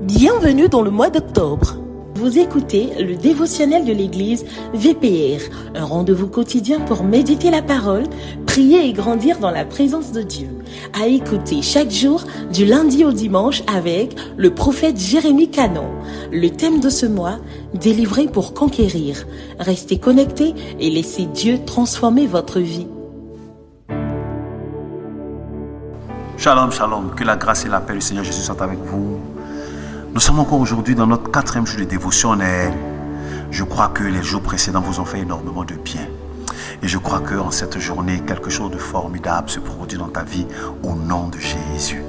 Bienvenue dans le mois d'octobre. Vous écoutez le dévotionnel de l'église VPR, un rendez-vous quotidien pour méditer la parole, prier et grandir dans la présence de Dieu. À écouter chaque jour du lundi au dimanche avec le prophète Jérémie Canon. Le thème de ce mois, délivrer pour conquérir. Restez connectés et laissez Dieu transformer votre vie. Shalom, shalom, que la grâce et la paix du Seigneur Jésus soient avec vous. Nous sommes encore aujourd'hui dans notre 4e jour de dévotionnel. Je crois que les jours précédents vous ont fait énormément de bien. Et je crois qu'en cette journée, quelque chose de formidable se produit dans ta vie au nom de Jésus.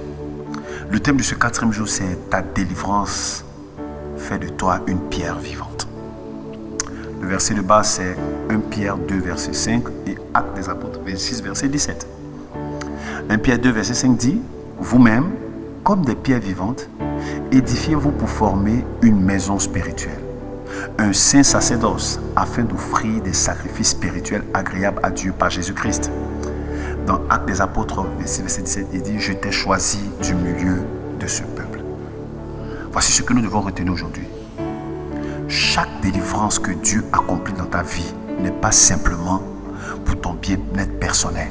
Le thème de ce 4e jour, c'est ta délivrance fait de toi une pierre vivante. Le verset de base, c'est 1 Pierre 2, verset 5 et Actes des Apôtres, 26, verset 17. 1 Pierre 2, verset 5 dit, vous-même, comme des pierres vivantes, édifiez-vous pour former une maison spirituelle, un saint sacerdoce, afin d'offrir des sacrifices spirituels agréables à Dieu par Jésus-Christ. Dans Actes des Apôtres, verset 17, il dit, je t'ai choisi du milieu de ce peuple. Voici ce que nous devons retenir aujourd'hui. Chaque délivrance que Dieu accomplit dans ta vie n'est pas simplement pour ton bien-être personnel.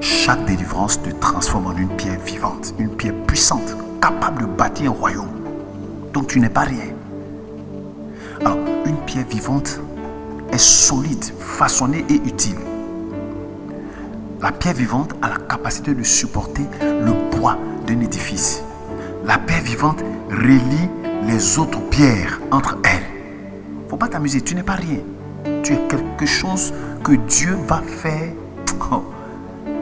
Chaque délivrance te transforme en une pierre vivante, une pierre puissante, capable de bâtir un royaume. Donc tu n'es pas rien. Alors, une pierre vivante est solide, façonnée et utile. La pierre vivante a la capacité de supporter le poids d'un édifice. La pierre vivante relie les autres pierres entre elles. Il ne faut pas t'amuser, tu n'es pas rien. Tu es quelque chose que Dieu va faire.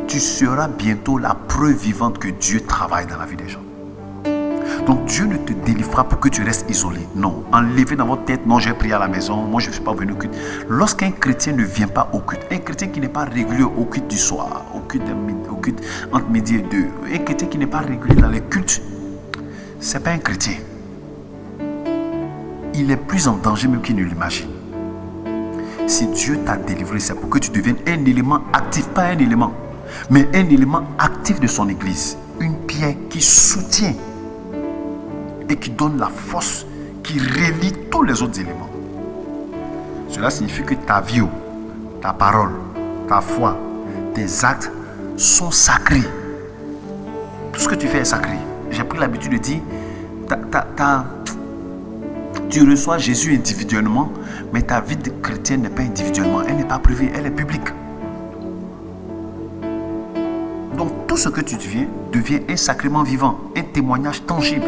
Tu seras bientôt la preuve vivante que Dieu travaille dans la vie des gens. Donc Dieu ne te délivrera pour que tu restes isolé. Non, enlevez dans votre tête, non, j'ai prié à la maison, moi je ne suis pas venu au culte. Lorsqu'un chrétien ne vient pas au culte, un chrétien qui n'est pas régulier au culte du soir, au culte entre midi et 2, un chrétien qui n'est pas régulier dans les cultes, ce n'est pas un chrétien. Il est plus en danger même qu'il ne l'imagine. Si Dieu t'a délivré, c'est pour que tu deviennes un élément actif, pas un élément, mais un élément actif de son église. Une pierre qui soutient et qui donne la force, qui relie tous les autres éléments. Cela signifie que ta vie, ta parole, ta foi, tes actes sont sacrés. Tout ce que tu fais est sacré. J'ai pris l'habitude de dire, tu reçois Jésus individuellement, mais ta vie de chrétienne n'est pas individuellement, elle n'est pas privée, elle est publique. Donc tout ce que tu deviens devient un sacrement vivant, un témoignage tangible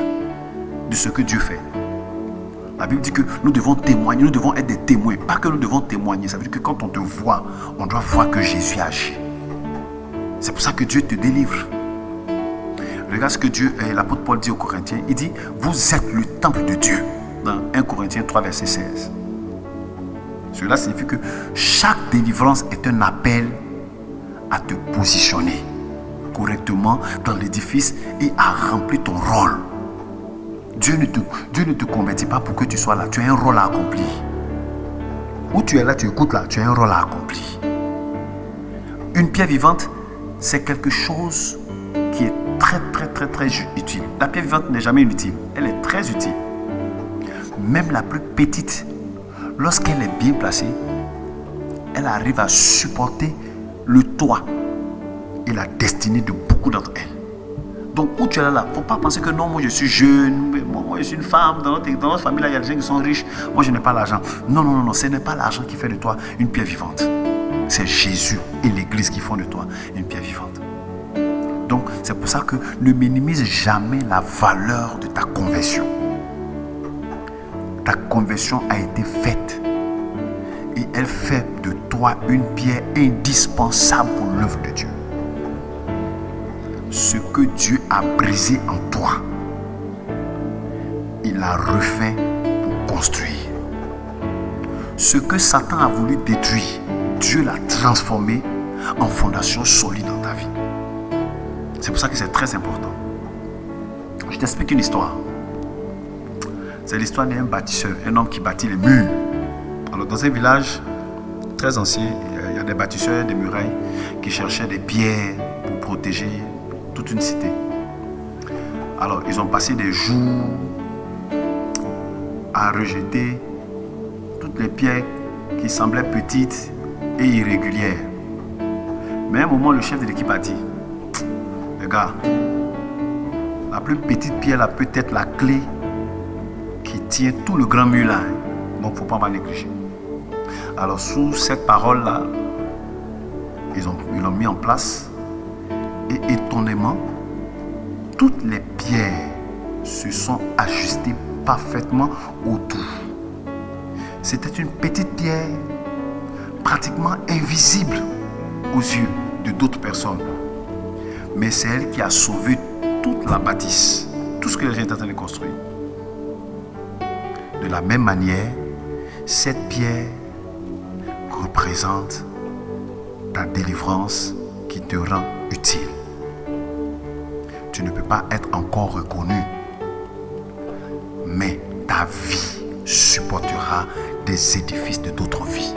de ce que Dieu fait. La Bible dit que nous devons témoigner, nous devons être des témoins. Pas que nous devons témoigner, ça veut dire que quand on te voit, on doit voir que Jésus agit. C'est pour ça que Dieu te délivre. Regarde ce que l'apôtre Paul dit aux Corinthiens. Il dit, vous êtes le temple de Dieu. Dans 1 Corinthiens 3, verset 16. Cela signifie que chaque délivrance est un appel à te positionner correctement dans l'édifice et à remplir ton rôle. Dieu ne te convertit pas pour que tu sois là. Tu as un rôle à accomplir. Où tu es là, tu écoutes là, tu as un rôle à accomplir. Une pierre vivante, c'est quelque chose qui est très utile. La pierre vivante n'est jamais inutile. Elle est très utile. Même la plus petite, lorsqu'elle est bien placée, elle arrive à supporter le toit et la destinée de beaucoup d'entre elles. Donc où tu es là, il ne faut pas penser que non, moi je suis jeune, moi je suis une femme, dans notre famille là, il y a des gens qui sont riches, moi je n'ai pas l'argent. Non, ce n'est pas l'argent qui fait de toi une pierre vivante. C'est Jésus et l'Église qui font de toi une pierre vivante. Donc c'est pour ça que ne minimise jamais la valeur de ta conversion. Ta conversion a été faite et elle fait de toi une pierre indispensable pour l'œuvre de Dieu. Ce que Dieu a brisé en toi, il l'a refait pour construire. Ce que Satan a voulu détruire, Dieu l'a transformé en fondation solide dans ta vie. C'est pour ça que c'est très important. Je t'explique une histoire. C'est l'histoire d'un bâtisseur, un homme qui bâtit les murs. Alors dans un village très ancien, il y a des bâtisseurs, des murailles qui cherchaient des pierres pour protéger toute une cité. Alors, ils ont passé des jours à rejeter toutes les pierres qui semblaient petites et irrégulières. Mais à un moment, le chef de l'équipe a dit, les gars, la plus petite pierre là peut être la clé qui tient tout le grand mur là. Donc, il ne faut pas m'en négliger. Alors, sous cette parole-là, ils l'ont mis en place. Et étonnamment, toutes les pierres se sont ajustées parfaitement autour. C'était une petite pierre pratiquement invisible aux yeux de d'autres personnes. Mais c'est elle qui a sauvé toute la bâtisse, tout ce que les gens étaient en train de construire. De la même manière, cette pierre représente ta délivrance qui te rend utile. Tu ne peux pas être encore reconnu, mais ta vie supportera des édifices de d'autres vies.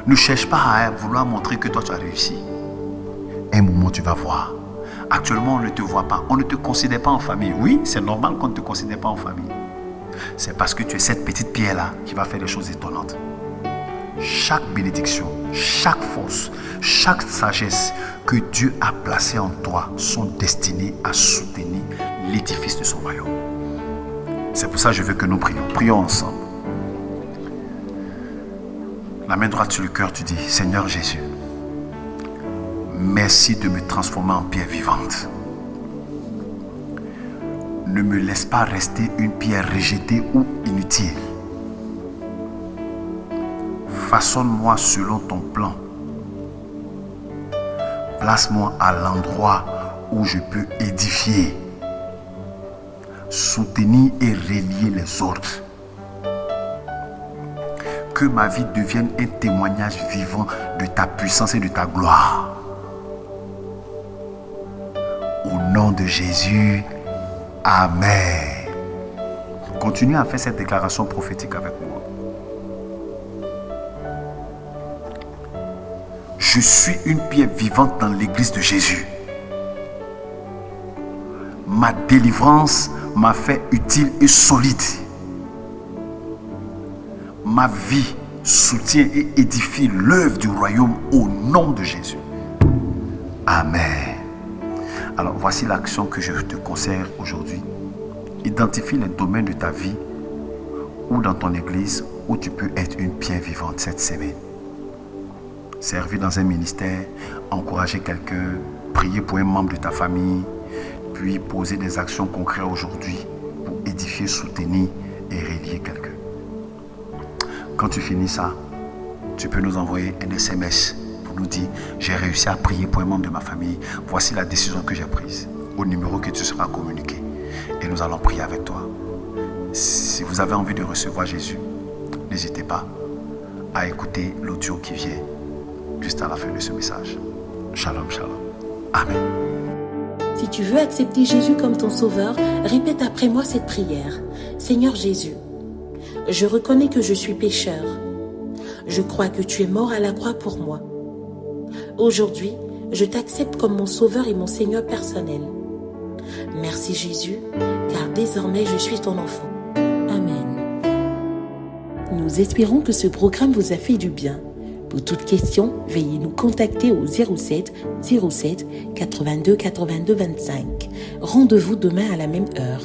Ne cherche pas à vouloir montrer que toi tu as réussi. Un moment tu vas voir. Actuellement on ne te voit pas, on ne te considère pas en famille. Oui, c'est normal qu'on ne te considère pas en famille. C'est parce que tu es cette petite pierre là qui va faire des choses étonnantes. Chaque bénédiction, chaque force, chaque sagesse que Dieu a placée en toi sont destinées à soutenir l'édifice de son royaume. C'est pour ça que je veux que nous prions. Prions ensemble. La main droite sur le cœur, tu dis, Seigneur Jésus, merci de me transformer en pierre vivante. Ne me laisse pas rester une pierre rejetée ou inutile. Façonne-moi selon ton plan. Place-moi à l'endroit où je peux édifier, soutenir et relier les autres. Que ma vie devienne un témoignage vivant de ta puissance et de ta gloire. Au nom de Jésus, Amen. Continue à faire cette déclaration prophétique avec moi. Je suis une pierre vivante dans l'église de Jésus. Ma délivrance m'a fait utile et solide. Ma vie soutient et édifie l'œuvre du royaume au nom de Jésus. Amen. Alors voici l'action que je te conseille aujourd'hui. Identifie les domaines de ta vie ou dans ton église où tu peux être une pierre vivante cette semaine. Servir dans un ministère, encourager quelqu'un, prier pour un membre de ta famille, puis poser des actions concrètes aujourd'hui pour édifier, soutenir et relier quelqu'un. Quand tu finis ça, tu peux nous envoyer un SMS pour nous dire « J'ai réussi à prier pour un membre de ma famille. Voici la décision que j'ai prise. » Au numéro que tu seras communiqué. Et nous allons prier avec toi. Si vous avez envie de recevoir Jésus, n'hésitez pas à écouter l'audio qui vient juste à la fin de ce message. Shalom, shalom. Amen. Si tu veux accepter Jésus comme ton sauveur, répète après moi cette prière. Seigneur Jésus, je reconnais que je suis pécheur. Je crois que tu es mort à la croix pour moi. Aujourd'hui, je t'accepte comme mon sauveur et mon Seigneur personnel. Merci Jésus, car désormais je suis ton enfant. Amen. Nous espérons que ce programme vous a fait du bien. Pour toute question, veuillez nous contacter au 07 07 82 82 25. Rendez-vous demain à la même heure.